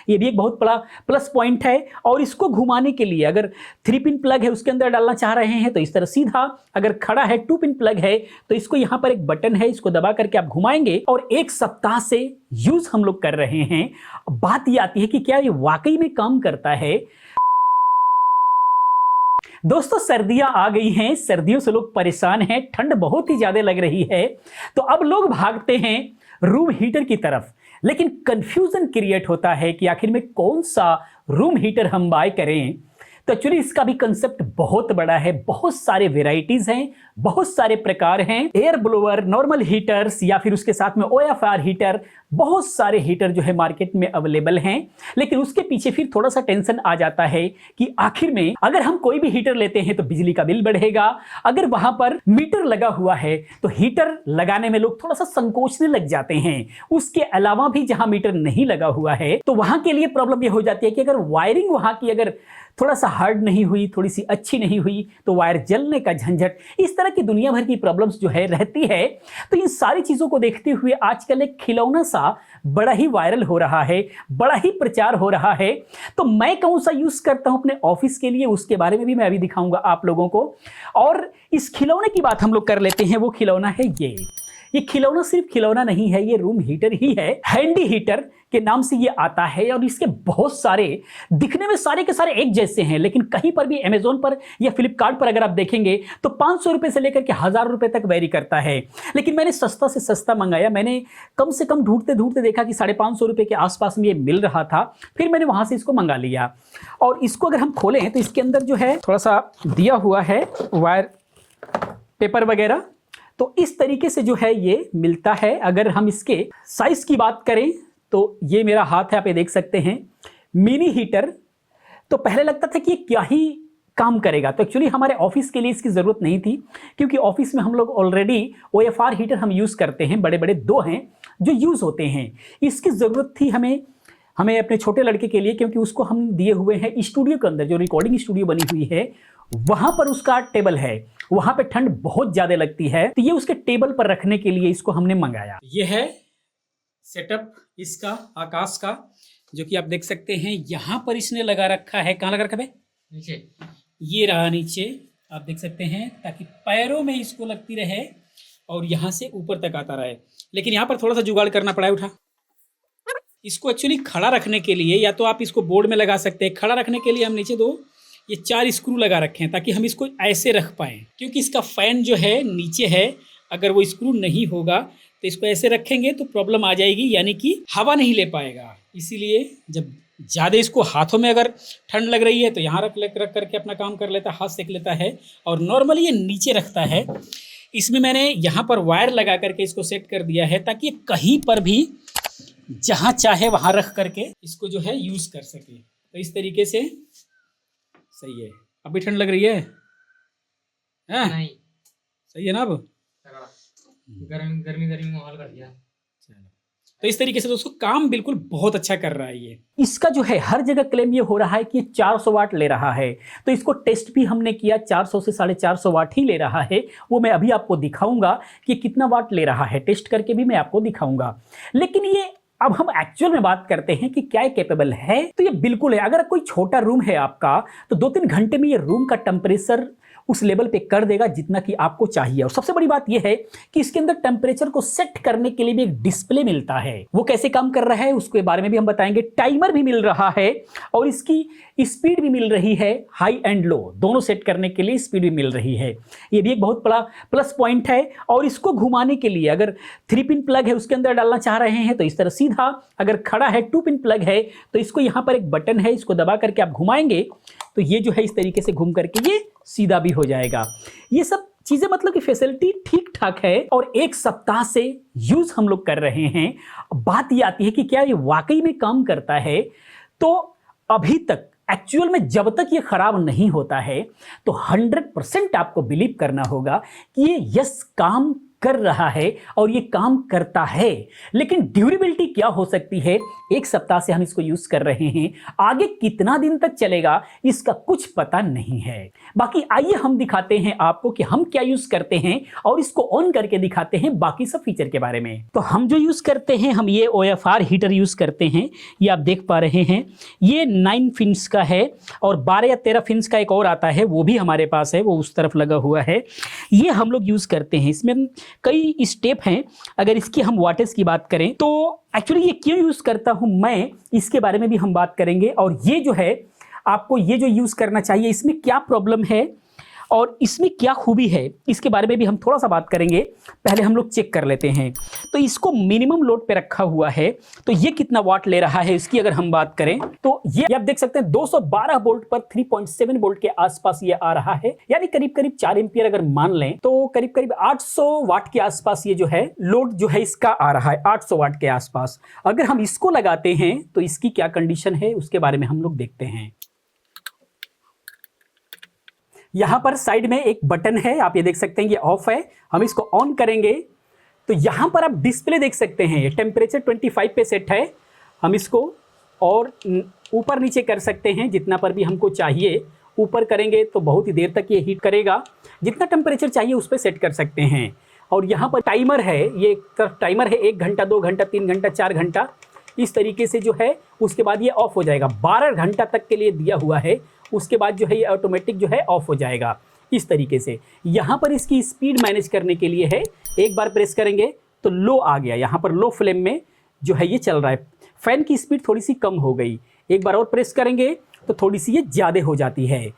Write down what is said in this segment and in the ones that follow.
ये भी एक बहुत बड़ा प्लस पॉइंट है। और इसको घुमाने के लिए अगर 3 पिन प्लग है उसके अंदर डालना चाह रहे हैं तो इस तरह सीधा, अगर खड़ा है 2 पिन प्लग है तो इसको यहां पर एक बटन है, इसको दबा करके आप घुमाएंगे और 1 सप्ताह से यूज हम लोग कर रहे हैं। बात ये आती है कि क्या ये वाकई में काम करता है। दोस्तों सर्दियां आ गई हैं, सर्दियों से लोग परेशान हैं, ठंड बहुत ही ज्यादा लग रही है, तो अब लोग भागते हैं रूम हीटर की तरफ। लेकिन कंफ्यूजन क्रिएट होता है कि आखिर में कौन सा रूम हीटर हम बाय करें। तो एक्चुअली इसका भी कंसेप्ट बहुत बड़ा है, बहुत सारे वेराइटीज हैं, बहुत सारे प्रकार हैं, एयर ब्लोअर, नॉर्मल हीटर्स या फिर उसके साथ में OFR हीटर, बहुत सारे हीटर जो है मार्केट में अवेलेबल हैं। लेकिन उसके पीछे फिर थोड़ा सा टेंशन आ जाता है कि आखिर में अगर हम कोई भी हीटर लेते हैं तो बिजली का बिल बढ़ेगा, अगर वहां पर मीटर लगा हुआ है तो हीटर लगाने में लोग थोड़ा सा संकोचने लग जाते हैं। उसके अलावा भी जहां मीटर नहीं लगा हुआ है तो वहां के लिए प्रॉब्लम यह हो जाती है कि अगर वायरिंग वहां की अगर थोड़ा सा हार्ड नहीं हुई, थोड़ी सी अच्छी नहीं हुई तो वायर जलने का झंझट, इस तरह की दुनिया भर की प्रॉब्लम्स जो है रहती है। तो इन सारी चीजों को देखते हुए आजकल एक खिलौना सा बड़ा ही वायरल हो रहा है, बड़ा ही प्रचार हो रहा है। तो मैं कौन सा यूज करता हूं अपने ऑफिस के लिए, उसके बारे में भी मैं अभी दिखाऊंगा आप लोगों को। और इस खिलौने की बात हम लोग कर लेते हैं। वो खिलौना है ये खिलौना सिर्फ खिलौना नहीं है, ये रूम हीटर ही है। हैंडी हीटर के नाम से ये आता है और इसके बहुत सारे, दिखने में सारे के सारे एक जैसे हैं, लेकिन कहीं पर भी अमेजोन पर या फ्लिपकार्ट पर अगर आप देखेंगे तो 500 रुपए से लेकर के 1000 रुपए तक वेरी करता है। लेकिन मैंने सस्ता से सस्ता मंगाया, मैंने कम से कम ढूंढते ढूंढते देखा कि 550 रुपए के आसपास में ये मिल रहा था, फिर मैंने वहां से इसको मंगा लिया। और इसको अगर हम खोलें तो इसके अंदर जो है थोड़ा सा दिया हुआ है वायर पेपर वगैरह, तो इस तरीके से जो है ये मिलता है। अगर हम इसके साइज की बात करें तो ये मेरा हाथ है, आप ये देख सकते हैं, मिनी हीटर। तो पहले लगता था कि ये क्या ही काम करेगा, तो एक्चुअली हमारे ऑफिस के लिए इसकी ज़रूरत नहीं थी, क्योंकि ऑफिस में हम लोग ऑलरेडी OFR हीटर हम यूज़ करते हैं, बड़े बड़े 2 हैं जो यूज़ होते हैं। इसकी ज़रूरत थी हमें अपने छोटे लड़के के लिए, क्योंकि उसको हम दिए हुए हैं स्टूडियो के अंदर, जो रिकॉर्डिंग स्टूडियो बनी हुई है वहां पर उसका टेबल है, वहां पे ठंड बहुत ज्यादा लगती है, तो ये उसके टेबल पर रखने के लिए इसको हमने मंगाया। ये है सेटअप इसका आकाश का, जो कि आप देख सकते हैं यहां पर इसने लगा रखा है। कहां लगा रखा है? नीचे। ये रहा नीचे, आप देख सकते हैं, ताकि पैरों में इसको लगती रहे और यहां से ऊपर तक आता रहे। लेकिन यहां पर थोड़ा सा जुगाड़ करना पड़ा है। उठा इसको एक्चुअली खड़ा रखने के लिए, या तो आप इसको बोर्ड में लगा सकते हैं, खड़ा रखने के लिए हम नीचे ये 4 स्क्रू लगा रखे हैं ताकि हम इसको ऐसे रख पाएँ, क्योंकि इसका फैन जो है नीचे है। अगर वो स्क्रू नहीं होगा तो इसको ऐसे रखेंगे तो प्रॉब्लम आ जाएगी, यानी कि हवा नहीं ले पाएगा। इसीलिए जब ज़्यादा इसको हाथों में अगर ठंड लग रही है तो यहाँ रख करके अपना काम कर लेता है, हाथ सेक लेता है। और नॉर्मली ये नीचे रखता है। इसमें मैंने यहाँ पर वायर लगा करके इसको सेट कर दिया है ताकि कहीं पर भी जहाँ चाहे वहाँ रख करके इसको जो है यूज़ कर सके। तो इस तरीके से सही है। अभी ठंड लग रही है? नहीं सही है ना? अब गर्मी माहौल कर दिया। चलो, तो इस तरीके से दोस्तों काम बिल्कुल बहुत अच्छा कर रहा है ये। इसका जो है हर जगह क्लेम ये हो रहा है कि 400 वाट ले रहा है, तो इसको टेस्ट भी हमने किया, 400 से 450 वाट ही ले रहा है। वो मैं अभी आपको दिखाऊंगा कि कितना वाट ले रहा है, टेस्ट करके भी मैं आपको दिखाऊंगा। लेकिन ये अब हम एक्चुअल में बात करते हैं कि क्या ये कैपेबल है, तो ये बिल्कुल है। अगर कोई छोटा रूम है आपका तो 2-3 घंटे में ये रूम का टेम्परेचर उस लेवल पे कर देगा जितना कि आपको चाहिए। और सबसे बड़ी बात यह है कि इसके अंदर टेम्परेचर को सेट करने के लिए भी एक डिस्प्ले मिलता है। वो कैसे काम कर रहा है उसके बारे में भी हम बताएंगे। टाइमर भी मिल रहा है और इसकी स्पीड भी मिल रही है, हाई एंड लो दोनों सेट करने के लिए स्पीड भी मिल रही है। ये भी एक बहुत बड़ा प्लस पॉइंट है। और इसको घुमाने के लिए अगर 3 पिन प्लग है उसके अंदर डालना चाह रहे हैं तो इस तरह सीधा, अगर खड़ा है 2 पिन प्लग है तो इसको यहाँ पर एक बटन है, इसको दबा करके आप घुमाएंगे तो ये जो है इस तरीके से घूम करके ये सीधा भी हो जाएगा। ये सब चीजें मतलब कि फैसिलिटी ठीक ठाक है और 1 सप्ताह से यूज हम लोग कर रहे हैं। बात ये आती है कि क्या ये वाकई में काम करता है। तो अभी तक एक्चुअल में जब तक ये खराब नहीं होता है तो 100% आपको बिलीव करना होगा कि ये यस काम कर रहा है और ये काम करता है। लेकिन ड्यूरेबिलिटी क्या हो सकती है, एक सप्ताह से हम इसको यूज कर रहे हैं, आगे कितना दिन तक चलेगा इसका कुछ पता नहीं है। बाकी आइए हम दिखाते हैं आपको कि हम क्या यूज करते हैं और इसको ऑन करके दिखाते हैं बाकी सब फीचर के बारे में। तो हम जो यूज करते हैं, हम ये OFR हीटर यूज करते हैं। ये आप देख पा रहे हैं, ये 9 फिन्स का है और 12 या 13 फिन्स का एक और आता है, वो भी हमारे पास है, वो उस तरफ लगा हुआ है। ये हम लोग यूज करते हैं। इसमें कई स्टेप हैं। अगर इसकी हम वाटेज की बात करें तो एक्चुअली ये क्यों यूज करता हूं मैं, इसके बारे में भी हम बात करेंगे। और ये जो है, आपको ये जो यूज करना चाहिए, इसमें क्या प्रॉब्लम है और इसमें क्या खूबी है, इसके बारे में भी हम थोड़ा सा बात करेंगे। पहले हम लोग चेक कर लेते हैं। तो इसको मिनिमम लोड पे रखा हुआ है, तो ये कितना वाट ले रहा है इसकी अगर हम बात करें तो ये आप देख सकते हैं 212 वोल्ट पर 3.7 वोल्ट के आसपास ये आ रहा है, यानी करीब करीब 4 एम्पियर अगर मान लें तो करीब करीब 800 वाट के आसपास ये जो है लोड जो है इसका आ रहा है, 800 वाट के आसपास। अगर हम इसको लगाते हैं तो इसकी क्या कंडीशन है उसके बारे में हम लोग देखते हैं। यहां पर साइड में एक बटन है, आप ये देख सकते हैं, ये ऑफ है। हम इसको ऑन करेंगे तो यहां पर आप डिस्प्ले देख सकते हैं, ये टेम्परेचर 25 पे सेट है। हम इसको और ऊपर नीचे कर सकते हैं जितना पर भी हमको चाहिए। ऊपर करेंगे तो बहुत ही देर तक ये हीट करेगा, जितना टेम्परेचर चाहिए उस पर सेट कर सकते हैं। और यहाँ पर टाइमर है, ये टाइमर है 1 घंटा, 2 घंटा, 3 घंटा, 4 घंटा, इस तरीके से जो है। उसके बाद ये ऑफ हो जाएगा, 12 घंटा तक के लिए दिया हुआ है। उसके बाद जो है ये ऑटोमेटिक जो है ऑफ हो जाएगा इस तरीके से। यहाँ पर इसकी स्पीड मैनेज करने के लिए है, एक बार प्रेस करेंगे तो लो आ गया, यहाँ पर लो फ्लेम में जो है ये चल रहा है। फैन की स्पीड थोड़ी सी कम हो गई, एक बार और प्रेस करेंगे तो थोड़ी सी ये ज़्यादा हो जाती है।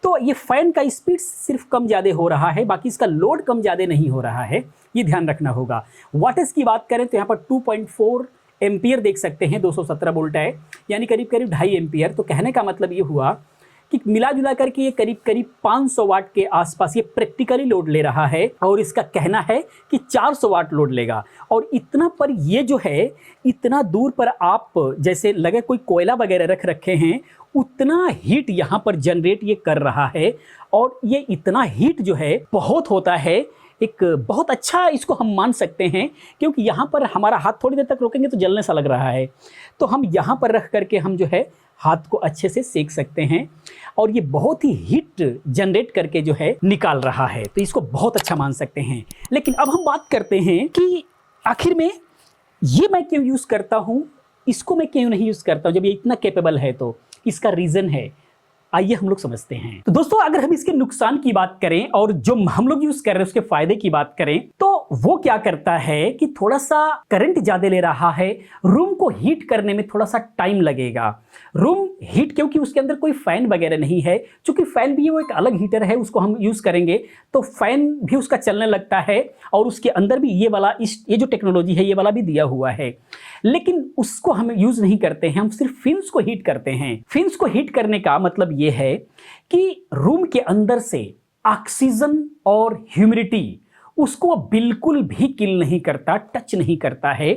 तो ये फैन का स्पीड सिर्फ कम ज़्यादा हो रहा है, बाकी इसका लोड कम ज़्यादा नहीं हो रहा है, ये ध्यान रखना होगा। वाटेज की बात करें तो यहाँ पर 2.4 एम्पियर देख सकते हैं, 217 वोल्ट है, यानी करीब करीब 2.5 एम्पियर। तो कहने का मतलब ये हुआ कि मिला जुला करके ये करीब करीब 500 वाट के आसपास ये प्रैक्टिकली लोड ले रहा है। और इसका कहना है कि 400 वाट लोड लेगा। और इतना पर ये जो है, इतना दूर पर आप जैसे लगे कोई कोयला वगैरह रख रखे हैं, उतना हीट यहाँ पर जनरेट ये कर रहा है। और ये इतना हीट जो है बहुत होता है, एक बहुत अच्छा इसको हम मान सकते हैं, क्योंकि यहाँ पर हमारा हाथ थोड़ी देर तक रोकेंगे तो जलने सा लग रहा है। तो हम यहाँ पर रख करके हम जो है हाथ को अच्छे से सेक सकते हैं और ये बहुत ही हीट जनरेट करके जो है निकाल रहा है, तो इसको बहुत अच्छा मान सकते हैं। लेकिन अब हम बात करते हैं कि आखिर में ये मैं क्यों यूज़ करता हूँ, इसको मैं क्यों नहीं यूज़ करता हूँ जब ये इतना कैपेबल है। तो इसका रीज़न है, आइए हम लोग समझते हैं। तो दोस्तों, अगर हम इसके नुकसान की बात करें और जो हम लोग यूज कर रहे हैं उसके फायदे की बात करें, तो वो क्या करता है कि थोड़ा सा करंट ज्यादा ले रहा है, रूम को हीट करने में थोड़ा सा टाइम लगेगा। रूम हीट, क्योंकि उसके अंदर कोई फैन वगैरह नहीं है, चूंकि फैन भी वो एक अलग हीटर है, उसको हम यूज करेंगे तो फैन भी उसका चलने लगता है और उसके अंदर भी ये वाला ये जो टेक्नोलॉजी है ये वाला भी दिया हुआ है। लेकिन उसको हम यूज नहीं करते हैं, हम सिर्फ फिन्स को हीट करते हैं। फिन्स को हीट करने का मतलब ये है कि रूम के अंदर से ऑक्सीजन और ह्यूमिडिटी उसको बिल्कुल भी किल नहीं करता, टच नहीं करता है।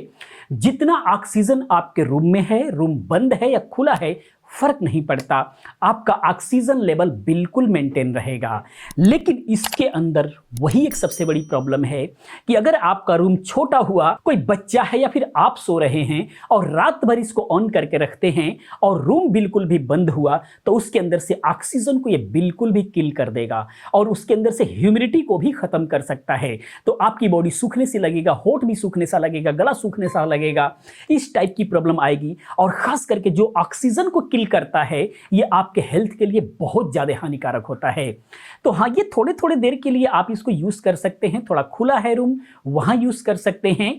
जितना ऑक्सीजन आपके रूम में है, रूम बंद है या खुला है, फर्क नहीं पड़ता, आपका ऑक्सीजन लेवल बिल्कुल मेंटेन रहेगा। लेकिन इसके अंदर वही एक सबसे बड़ी प्रॉब्लम है कि अगर आपका रूम छोटा हुआ, कोई बच्चा है या फिर आप सो रहे हैं और रात भर इसको ऑन करके रखते हैं और रूम बिल्कुल भी बंद हुआ, तो उसके अंदर से ऑक्सीजन को ये बिल्कुल भी किल कर देगा और उसके अंदर से ह्यूमिडिटी को भी खत्म कर सकता है। तो आपकी बॉडी सूखने से लगेगा, होठ भी सूखने सा लगेगा, गला सूखने सा लगेगा, इस टाइप की प्रॉब्लम आएगी। और खास करके जो ऑक्सीजन को किल करता है, ये आपके हेल्थ के लिए बहुत ज्यादा हानिकारक होता है। तो हाँ, ये थोड़े थोड़े देर के लिए आप इसको यूज कर सकते हैं, थोड़ा खुला है रूम वहां यूज कर सकते हैं।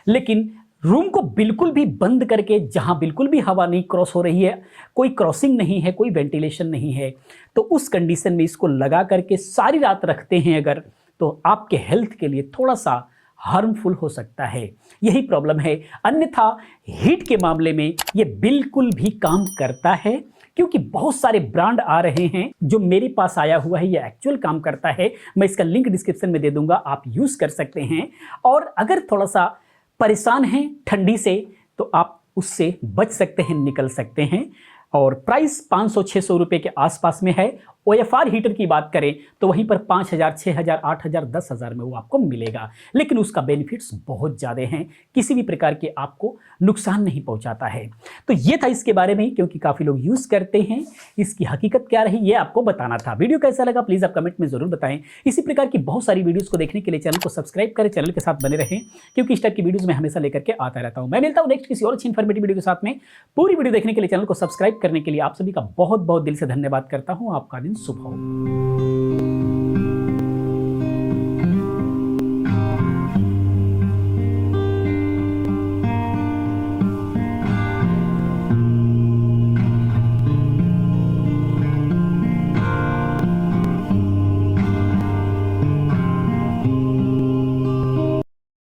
लेकिन रूम को बिल्कुल भी बंद करके, जहां बिल्कुल भी हवा नहीं क्रॉस हो रही है, कोई क्रॉसिंग नहीं है, कोई वेंटिलेशन नहीं है, तो उस कंडीशन में इसको लगा करके सारी रात रखते हैं अगर, तो आपके हेल्थ के लिए थोड़ा सा हार्मफुल हो सकता है। यही प्रॉब्लम है। अन्यथा हीट के मामले में ये बिल्कुल भी काम करता है, क्योंकि बहुत सारे ब्रांड आ रहे हैं। जो मेरे पास आया हुआ है ये एक्चुअल काम करता है, मैं इसका लिंक डिस्क्रिप्शन में दे दूंगा, आप यूज कर सकते हैं। और अगर थोड़ा सा परेशान हैं ठंडी से तो आप उससे बच सकते हैं, निकल सकते हैं। और प्राइस 500-600 रुपए के आसपास में है। OFR हीटर की बात करें तो वहीं पर 5,000, 6,000, 8,000, 10,000 में वो आपको मिलेगा, लेकिन उसका बेनिफिट्स बहुत ज़्यादा हैं, किसी भी प्रकार के आपको नुकसान नहीं पहुंचाता है। तो ये था इसके बारे में, क्योंकि काफ़ी लोग यूज़ करते हैं, इसकी हकीकत क्या रही ये आपको बताना था। वीडियो कैसा लगा प्लीज़ आप कमेंट में ज़रूर बताएं। इसी प्रकार की बहुत सारी वीडियोज़ को देखने के लिए चैनल को सब्सक्राइब करें, चैनल के साथ बने रहें, क्योंकि इस टाइप की वीडियोज़ मैं हमेशा लेकर के आता रहता हूँ। मैं मिलता हूँ नेक्स्ट किसी और अच्छी इन्फॉर्मेटिव वीडियो के साथ में। पूरी वीडियो देखने के लिए चैनल को सब्सक्राइब करने के लिए आप सभी का बहुत बहुत दिल से धन्यवाद करता हूँ। आपका दिन शुभ हो।